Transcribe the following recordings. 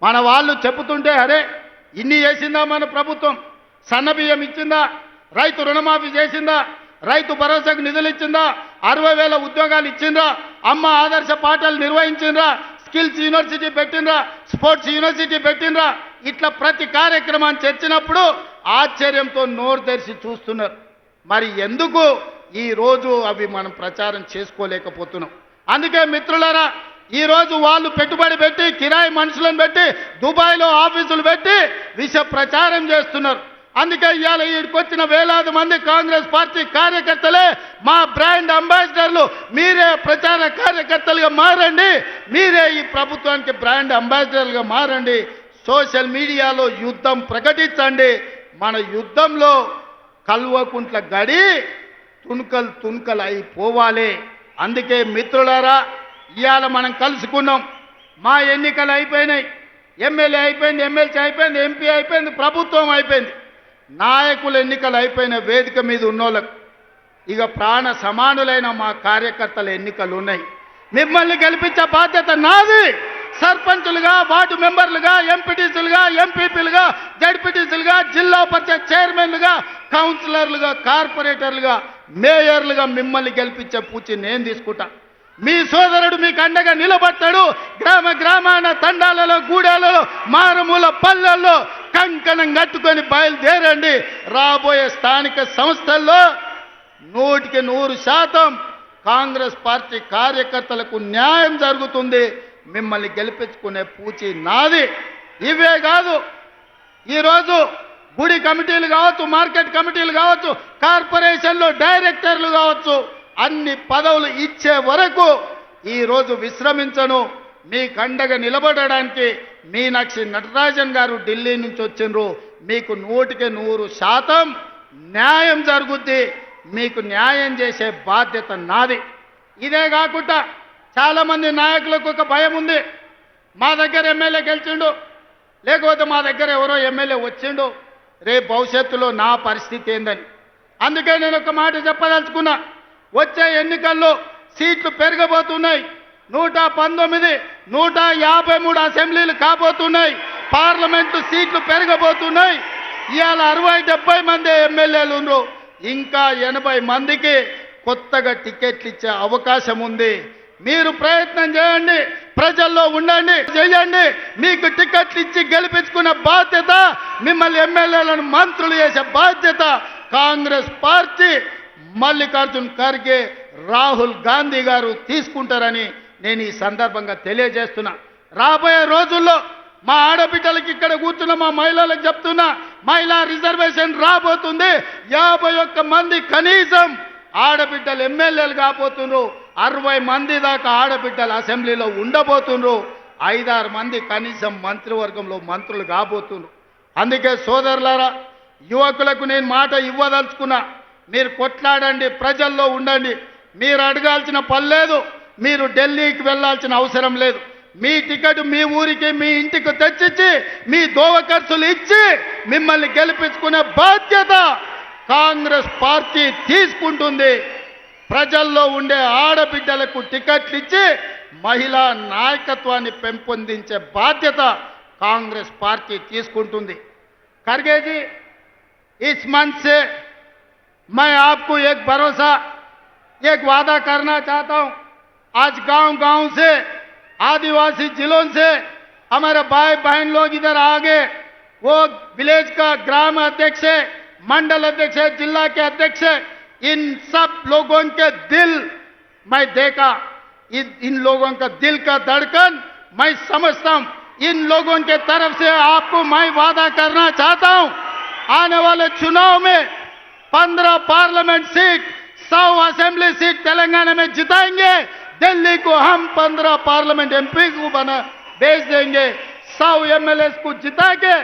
మన వాళ్ళు చెబుతుంటే అరే ఇన్ని చేసిందా మన ప్రభుత్వం, సన్నబియ్యం ఇచ్చిందా, రైతు రుణమాఫీ చేసిందా, రైతు భరోసాకు నిధులు ఇచ్చిందా, 60,000 ఉద్యోగాలు ఇచ్చిండ్రా, అమ్మ ఆదర్శ పాఠాలు నిర్వహించిండ్రా, స్కిల్స్ యూనివర్సిటీ పెట్టిండ్రా, స్పోర్ట్స్ యూనివర్సిటీ పెట్టిండ్రా, ఇట్లా ప్రతి కార్యక్రమాన్ని చర్చినప్పుడు ఆశ్చర్యంతో నోరు తెరిచి చూస్తున్నారు. మరి ఎందుకు ఈరోజు అవి మనం ప్రచారం చేసుకోలేకపోతున్నాం? అందుకే మిత్రులారా, ఈరోజు వాళ్ళు పెట్టుబడి పెట్టి కిరాయి మనుషులను పెట్టి దుబాయ్లో ఆఫీసులు పెట్టి విష ప్రచారం చేస్తున్నారు. అందుకే ఇవాళ ఈడికొచ్చిన వేలాది మంది కాంగ్రెస్ పార్టీ కార్యకర్తలే మా బ్రాండ్ అంబాసిడర్లు. మీరే ప్రచార కార్యకర్తలుగా మారండి, మీరే ఈ ప్రభుత్వానికి బ్రాండ్ అంబాసిడర్లుగా మారండి, సోషల్ మీడియాలో యుద్ధం ప్రకటించండి. మన యుద్ధంలో కల్వకుంట్ల గడి తుణుకలు అయిపోవాలి. అందుకే మిత్రులారా, ఇవాళ మనం కలుసుకున్నాం. మా ఎన్నికలు అయిపోయినాయి, ఎమ్మెల్యే అయిపోయింది, ఎమ్మెల్సీ అయిపోయింది, ఎంపీ అయిపోయింది, ప్రభుత్వం అయిపోయింది. నాయకుల ఎన్నికలు అయిపోయిన వేదిక మీద ఉన్నోళ్ళకు ఇక ప్రాణ సమానులైన మా కార్యకర్తల ఎన్నికలు ఉన్నాయి. మిమ్మల్ని గెలిపించే బాధ్యత నాది. సర్పంచులుగా, వార్డు మెంబర్లుగా, ఎంపీటీసీలుగా, ఎంపీపీలుగా, జడ్పీటీసీలుగా, జిల్లా పరిషత్ చైర్మన్లుగా, కౌన్సిలర్లుగా, కార్పొరేటర్లుగా, మేయర్లుగా మిమ్మల్ని గెలిపించే పూచి నేను తీసుకుంటా. మీ సోదరుడు మీకు అండగా నిలబడతాడు. గ్రామ గ్రామాన, తండాలలో, గూడాలలో, మారుమూల పల్లెల్లో కంకణం కట్టుకొని బయలుదేరండి. రాబోయే స్థానిక సంస్థల్లో 100% కాంగ్రెస్ పార్టీ కార్యకర్తలకు న్యాయం జరుగుతుంది. మిమ్మల్ని గెలిపించుకునే పూచి నాది. ఇవే కాదు, ఈరోజు గుడి కమిటీలు కావచ్చు, మార్కెట్ కమిటీలు కావచ్చు, కార్పొరేషన్లో డైరెక్టర్లు కావచ్చు, అన్ని పదవులు ఇచ్చే వరకు ఈరోజు విశ్రమించను. మీ కండగా నిలబడడానికి మీనాక్షి నటరాజన్ గారు ఢిల్లీ నుంచి వచ్చిండ్రు. మీకు 100% న్యాయం జరుగుద్ది. మీకు న్యాయం చేసే బాధ్యత నాది. ఇదే కాకుండా చాలామంది నాయకులకు ఒక భయం ఉంది. మా దగ్గర ఎమ్మెల్యే గెలిచిండు, లేకపోతే మా దగ్గర ఎవరో ఎమ్మెల్యే వచ్చిండు, రేపు భవిష్యత్తులో నా పరిస్థితి ఏందని. అందుకే నేను ఒక మాట చెప్పదలుచుకున్నా. వచ్చే ఎన్నికల్లో సీట్లు పెరగబోతున్నాయి. 119, 153 అసెంబ్లీలు కాబోతున్నాయి. పార్లమెంటు సీట్లు పెరగబోతున్నాయి. ఇవాళ 60-70 మంది ఎమ్మెల్యేలు ఉన్నారు. ఇంకా 80 మందికి కొత్తగా టికెట్లు ఇచ్చే అవకాశం ఉంది. మీరు ప్రయత్నం చేయండి, ప్రజల్లో ఉండండి, చేయండి. మీకు టికెట్లు ఇచ్చి గెలిపించుకునే బాధ్యత, మిమ్మల్ని ఎమ్మెల్యేలను మంత్రులు చేసే బాధ్యత కాంగ్రెస్ పార్టీ, మల్లికార్జున్ ఖర్గే, రాహుల్ గాంధీ గారు తీసుకుంటారని నేను ఈ సందర్భంగా తెలియజేస్తున్నా. రాబోయే రోజుల్లో మా ఆడబిడ్డలకి, ఇక్కడ కూర్చున్న మా మహిళలకు చెప్తున్నా, మహిళా రిజర్వేషన్ రాబోతుంది. 51 మంది కనీసం ఆడబిడ్డలు ఎమ్మెల్యేలు కాబోతున్నారు. 60 మంది దాకా ఆడబిడ్డలు అసెంబ్లీలో ఉండబోతున్నారు. 5-6 మంది కనీసం మంత్రివర్గంలో మంత్రులు కాబోతున్నారు. అందుకే సోదరులారా, యువకులకు నేను మాట ఇవ్వదలుచుకున్నా. మీరు కొట్లాడండి, ప్రజల్లో ఉండండి. మీరు అడగాల్సిన పని లేదు, మీరు ఢిల్లీకి వెళ్ళాల్సిన అవసరం లేదు. మీ టికెట్ మీ ఊరికి, మీ ఇంటికి తెచ్చిచ్చి, మీ దోవ ఖర్చులు ఇచ్చి మిమ్మల్ని గెలిపించుకునే బాధ్యత కాంగ్రెస్ పార్టీ తీసుకుంటుంది. ప్రజల్లో ఉండే ఆడబిడ్డలకు టికెట్లు ఇచ్చి మహిళా నాయకత్వాన్ని పెంపొందించే బాధ్యత కాంగ్రెస్ పార్టీ తీసుకుంటుంది. ఖర్గే जी, इस मंच से मैं आपको एक भरोसा, एक वादा करना चाहता हूं. आज गांव-गांव से, आदिवासी जिलों से हमारे भाई बहन लोग इधर आ गए. वो विलेज का ग्राम अध्यक्ष है, मंडल अध्यक्ष है, जिला के अध्यक्ष है. इन सब लोगों के दिल मैं देखा, इन लोगों का दिल का धड़कन मैं समझता हूं. इन लोगों के तरफ से आपको मैं वादा करना चाहता हूं, आने वाले चुनाव में 15 parliament seat, 100 assembly seat Telangana में जिताएंगे. दिल्ली को हम 15 पार्लियामेंट एमपी को भेज देंगे. 100 एमएलए को जिता के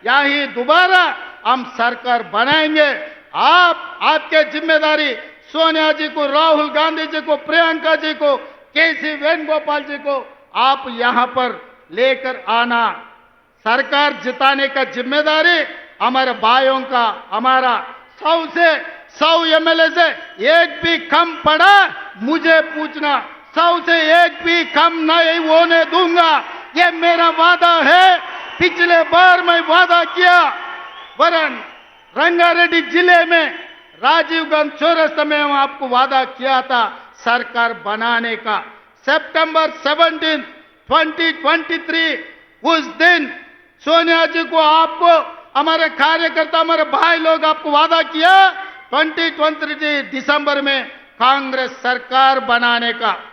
यहीं दोबारा हम सरकार बनाएंगे. आपके जिम्मेदारी सोनिया जी को, राहुल गांधी जी को, प्रियंका जी को, केसी वेणुगोपाल जी को आप यहां पर लेकर आना. सरकार जिताने का जिम्मेदारी हमारे भाइयों का, हमारा 100 एमएलए से एक भी कम पड़ा मुझे पूछना. 100 से एक भी कम नहीं होने दूंगा, ये मेरा वादा है. पिछले बार मैं वादा किया, वरन रंगारेड्डी जिले में राजीव गांधी चौरास्ता में हम आपको वादा किया था सरकार बनाने का। सितंबर 17, 2023 उस दिन सोनिया जी को, आपको, हमारे कार्यकर्ता, हमारे भाई लोग आपको वादा किया 2023 दिसंबर में कांग्रेस सरकार बनाने का।